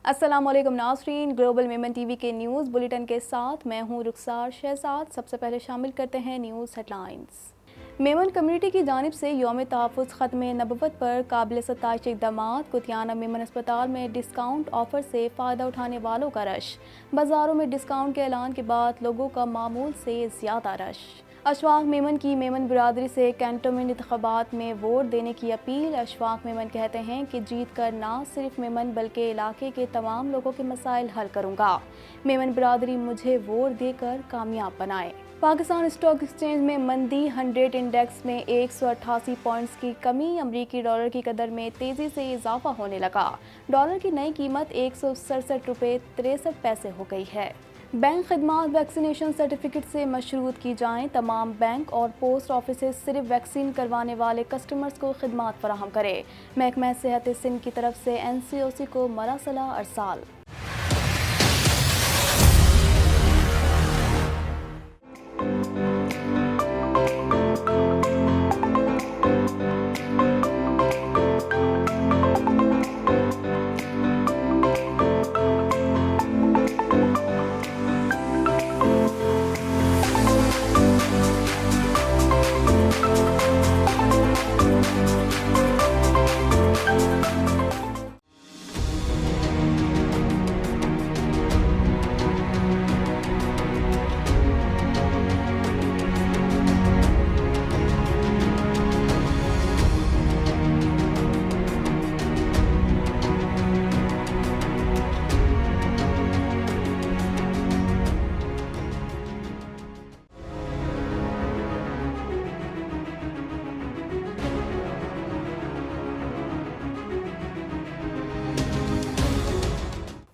السلام علیکم ناظرین، گلوبل میمن ٹی وی کے نیوز بلیٹن کے ساتھ میں ہوں رخسار شہزاد۔ سب سے پہلے شامل کرتے ہیں news headlines. Memon community کی جانب سے یوم تحفظ ختم نبوت پر قابل ستائش اقدامات۔ کتیانہ میمن اسپتال میں ڈسکاؤنٹ آفر سے فائدہ اٹھانے والوں کا رش۔ بازاروں میں ڈسکاؤنٹ کے اعلان کے بعد لوگوں کا معمول سے زیادہ رش۔ اشفاق میمن کی میمن برادری سے کینٹونمنٹ انتخابات میں ووٹ دینے کی اپیل۔ اشفاق میمن کہتے ہیں کہ جیت کر نہ صرف میمن بلکہ علاقے کے تمام لوگوں کے مسائل حل کروں گا۔ میمن برادری مجھے ووٹ دے کر کامیاب بنائے۔ پاکستان اسٹاک ایکسچینج میں مندی، 100 انڈیکس میں 188 پوائنٹس کی کمی۔ امریکی ڈالر کی قدر میں تیزی سے اضافہ ہونے لگا۔ ڈالر کی نئی قیمت 167 روپے 63 پیسے ہو گئی ہے۔ بینک خدمات ویکسینیشن سرٹیفکیٹ سے مشروط کی جائیں۔ تمام بینک اور پوسٹ آفیسز صرف ویکسین کروانے والے کسٹمرز کو خدمات فراہم کرے۔ محکمہ صحت سندھ کی طرف سے NCOC کو مراسلہ ارسال۔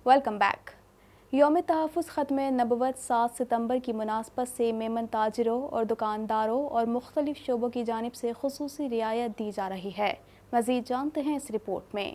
Welcome back. یوم تحفظ ختم نبوت 7 ستمبر کی مناسبت سے میمن تاجروں اور دکانداروں اور مختلف شعبوں کی جانب سے خصوصی رعایت دی جا رہی ہے۔ مزید جانتے ہیں اس رپورٹ میں۔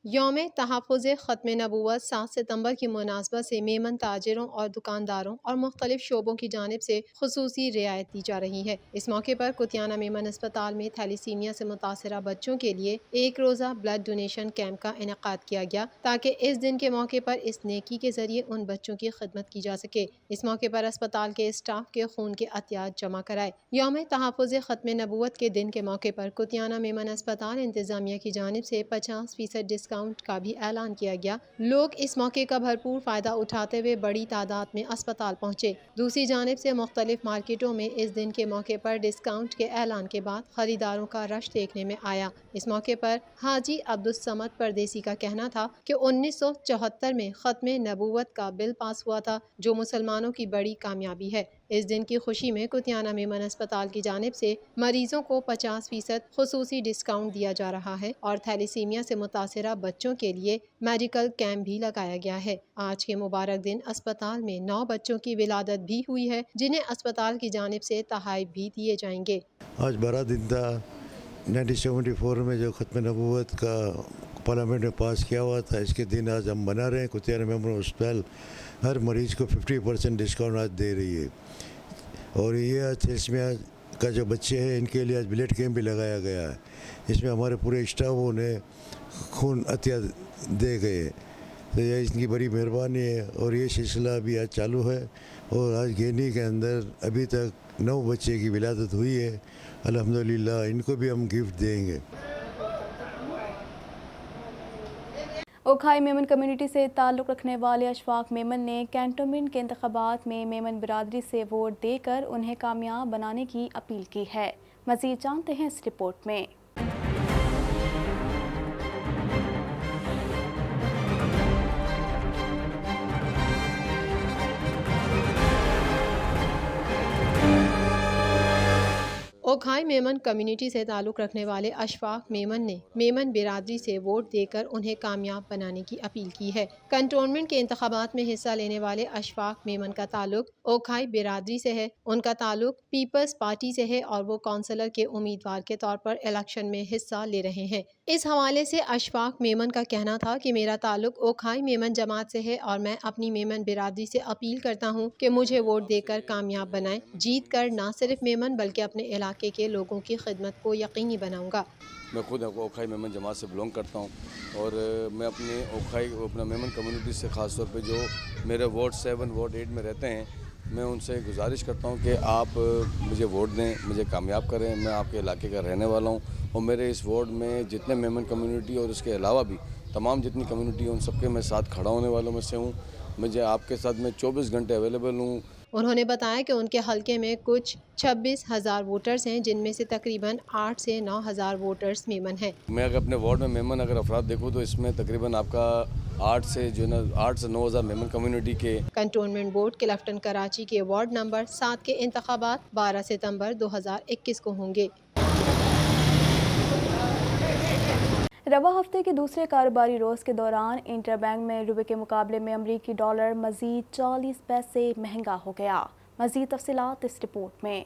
یوم تحفظ ختم نبوت 7 ستمبر کی مناسبت سے میمن تاجروں اور دکانداروں اور مختلف شعبوں کی جانب سے خصوصی رعایت دی جا رہی ہے۔ اس موقع پر کتیانہ میمن اسپتال میں تھیلیسیمیا سے متاثرہ بچوں کے لیے ایک روزہ بلڈ ڈونیشن کیمپ کا انعقاد کیا گیا تاکہ اس دن کے موقع پر اس نیکی کے ذریعے ان بچوں کی خدمت کی جا سکے۔ اس موقع پر اسپتال کے اسٹاف کے خون کے عطیات جمع کرائے۔ یوم تحفظ ختم نبوت کے دن کے موقع پر کتیانہ میمن اسپتال انتظامیہ کی جانب سے 50% ڈسکاؤنٹ کا بھی اعلان کیا گیا۔ لوگ اس موقع کا بھرپور فائدہ اٹھاتے ہوئے بڑی تعداد میں اسپتال پہنچے۔ دوسری جانب سے مختلف مارکیٹوں میں اس دن کے موقع پر ڈسکاؤنٹ کے اعلان کے بعد خریداروں کا رش دیکھنے میں آیا۔ اس موقع پر حاجی عبدالصمد پردیسی کا کہنا تھا کہ 1974 میں ختم نبوت کا بل پاس ہوا تھا جو مسلمانوں کی بڑی کامیابی ہے۔ اس دن کی خوشی میں کتیانہ میمن اسپتال کی جانب سے مریضوں کو 50% خصوصی ڈسکاؤنٹ دیا جا رہا ہے اور تھیلیسیمیا سے متاثرہ بچوں کے لیے میڈیکل کیمپ بھی لگایا گیا ہے۔ آج کے مبارک دن اسپتال میں 9 بچوں کی ولادت بھی ہوئی ہے جنہیں اسپتال کی جانب سے تحائف بھی دیے جائیں گے۔ آج بڑا دن تھا۔ 1974 میں جو ختم نبوت کا پارلیمنٹ میں پاس کیا ہوا تھا، اس کے دن آج ہم منا رہے ہیں۔ کتیانہ میمن ہسپتال ہر مریض کو 50% ڈسکاؤنٹ آج دے رہی ہے، اور یہ آج تھیلیسیمیا کا جو بچے ہیں ان کے لیے آج بلڈ کیمپ بھی لگایا گیا ہے۔ اس میں ہمارے پورے اسٹاف نے خون عطیہ دے گئے، تو یہ اس کی بڑی مہربانی ہے، اور یہ سلسلہ ابھی آج چالو ہے، اور آج گینی کے اندر ابھی تک 9 بچے کی ولادت ہوئی ہے۔ الحمدللہ ان کو بھی ہم گفٹ دیں گے۔ اوکھائی میمن کمیونٹی سے تعلق رکھنے والے اشفاق میمن نے کینٹونمنٹ کے انتخابات میں میمن برادری سے ووٹ دے کر انہیں کامیاب بنانے کی اپیل کی ہے۔ مزید جانتے ہیں اس رپورٹ میں۔ اوکھائی میمن کمیونٹی سے تعلق رکھنے والے اشفاق میمن نے میمن برادری سے ووٹ دے کر انہیں کامیاب بنانے کی اپیل کی ہے۔ کنٹونمنٹ کے انتخابات میں حصہ لینے والے اشفاق میمن کا تعلق اوکھائی برادری سے ہے، ان کا تعلق پیپلز پارٹی سے ہے اور وہ کونسلر کے امیدوار کے طور پر الیکشن میں حصہ لے رہے ہیں۔ اس حوالے سے اشفاق میمن کا کہنا تھا کہ میرا تعلق اوکھائی میمن جماعت سے ہے اور میں اپنی میمن برادری سے اپیل کرتا ہوں کہ مجھے ووٹ دے کر کامیاب بنائیں، جیت کر نہ صرف میمن بلکہ اپنے علاقے کے لوگوں کی خدمت کو یقینی بناؤں گا۔ میں خود اوکھائی میمن جماعت سے بلونگ کرتا ہوں اور میں اپنا میمن کمیونٹی سے خاص طور پہ جو میرے وارڈ 7 وارڈ 8 میں رہتے ہیں، میں ان سے گزارش کرتا ہوں کہ آپ مجھے ووٹ دیں، مجھے کامیاب کریں۔ میں آپ کے علاقے کا رہنے والا ہوں اور میرے اس وارڈ میں جتنے میمن کمیونٹی اور اس کے علاوہ بھی تمام جتنی کمیونٹی ہیں ان سب کے میں ساتھ کھڑا ہونے والوں میں سے ہوں۔ مجھے آپ کے ساتھ میں 24 گھنٹے اویلیبل ہوں۔ انہوں نے بتایا کہ ان کے حلقے میں کچھ 26,000 ووٹرز ہیں، جن میں سے تقریباً 8 سے 9,000 ووٹرز میمن ہیں۔ میں اگر اپنے وارڈ میں میمن افراد دیکھوں تو اس میں تقریباً آپ کا 8 سے 9,000 میمن کمیونٹی کے۔ کنٹونمنٹ بورڈ کلفٹن کراچی کے وارڈ نمبر 7 کے انتخابات 12 ستمبر 2021 کو ہوں گے۔ رواں ہفتے کے دوسرے کاروباری روز کے دوران انٹر بینک میں روپے کے مقابلے میں امریکی ڈالر مزید 40 پیسے مہنگا ہو گیا۔ مزید تفصیلات اس رپورٹ میں۔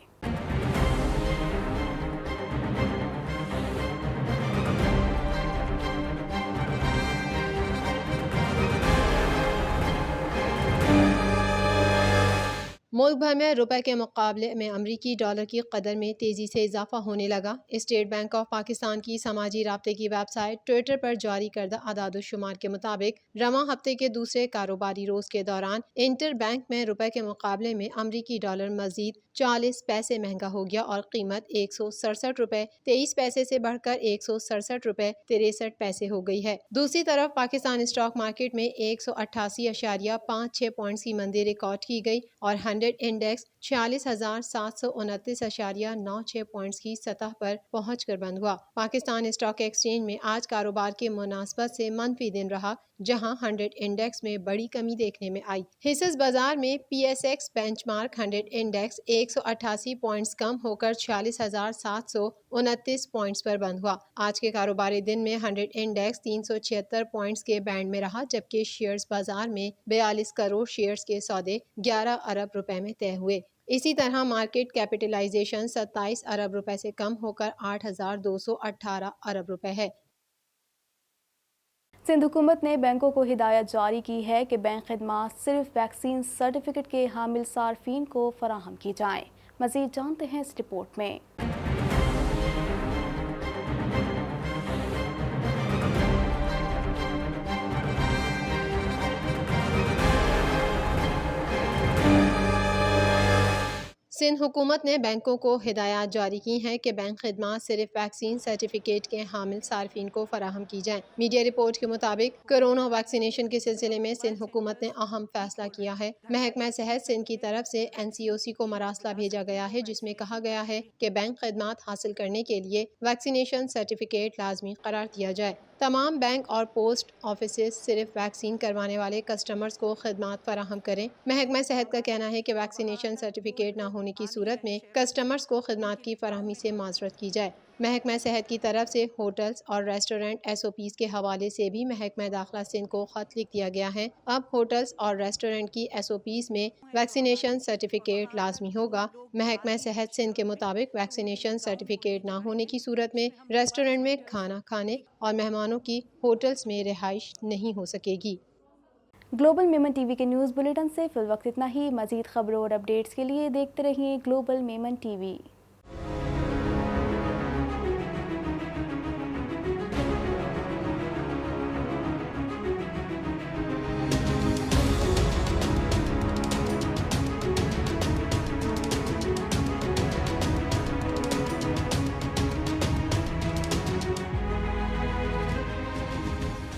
ملک بھر میں روپے کے مقابلے میں امریکی ڈالر کی قدر میں تیزی سے اضافہ ہونے لگا۔ اسٹیٹ بینک آف پاکستان کی سماجی رابطے کی ویب سائٹ ٹویٹر پر جاری کردہ اعداد و شمار کے مطابق رواں ہفتے کے دوسرے کاروباری روز کے دوران انٹر بینک میں روپے کے مقابلے میں امریکی ڈالر مزید 40 پیسے مہنگا ہو گیا اور قیمت 167 روپے 23 پیسے سے بڑھ کر 167 روپے 63 پیسے ہو گئی ہے۔ دوسری طرف پاکستان اسٹاک مارکیٹ میں 188.56 پوائنٹس کی مندی ریکارڈ کی گئی اور 100 انڈیکس 46,739.96 پوائنٹس کی سطح پر پہنچ کر بند ہوا۔ پاکستان اسٹاک ایکسچینج میں آج کاروبار کے مناسبت سے منفی دن رہا، جہاں 100 انڈیکس میں بڑی کمی دیکھنے میں آئی۔ حصص بازار میں P S X benchmark 100 index 188 points کم ہو کر 46,729 پوائنٹس پر بند ہوا۔ آج کے کاروباری دن میں 100 انڈیکس 376 پوائنٹس کے بینڈ میں رہا، جبکہ شیئرز بازار میں 42 کروڑ شیئرز کے سودے 11 ارب روپے میں طے ہوئے۔ اسی طرح مارکیٹ کیپٹلائزیشن 27 ارب روپے سے کم ہو کر 8,218 ارب روپے ہے۔ سندھ حکومت نے بینکوں کو ہدایت جاری کی ہے کہ بینک خدمات صرف ویکسین سرٹیفکیٹ کے حامل صارفین کو فراہم کی جائیں۔ مزید جانتے ہیں اس رپورٹ میں۔ سندھ حکومت نے بینکوں کو ہدایات جاری کی ہیں کہ بینک خدمات صرف ویکسین سرٹیفکیٹ کے حامل صارفین کو فراہم کی جائیں۔ میڈیا رپورٹ کے مطابق کورونا ویکسینیشن کے سلسلے میں سندھ حکومت نے اہم فیصلہ کیا ہے۔ محکمہ صحت سندھ کی طرف سے NCOC کو مراسلہ بھیجا گیا ہے، جس میں کہا گیا ہے کہ بینک خدمات حاصل کرنے کے لیے ویکسینیشن سرٹیفکیٹ لازمی قرار دیا جائے۔ تمام بینک اور پوسٹ آفیسز صرف ویکسین کروانے والے کسٹمرز کو خدمات فراہم کریں۔ محکمہ صحت کا کہنا ہے کہ ویکسینیشن سرٹیفکیٹ نہ ہونے کی صورت میں کسٹمرز کو خدمات کی فراہمی سے معذرت کی جائے۔ محکمہ صحت کی طرف سے ہوٹلز اور ریسٹورنٹ SOPs کے حوالے سے بھی محکمہ داخلہ سندھ کو خط لکھ دیا گیا ہے۔ اب ہوٹلز اور ریسٹورنٹ کی SOPs میں ویکسینیشن سرٹیفکیٹ لازمی ہوگا۔ محکمہ صحت سندھ کے مطابق ویکسینیشن سرٹیفکیٹ نہ ہونے کی صورت میں ریسٹورنٹ میں کھانا کھانے اور مہمانوں کی ہوٹلز میں رہائش نہیں ہو سکے گی۔ گلوبل میمن ٹی وی کے نیوز بلیٹن سے فی الوقت اتنا ہی۔ مزید خبروں اور اپڈیٹس کے لیے دیکھتے رہیے گلوبل میمن ٹی وی۔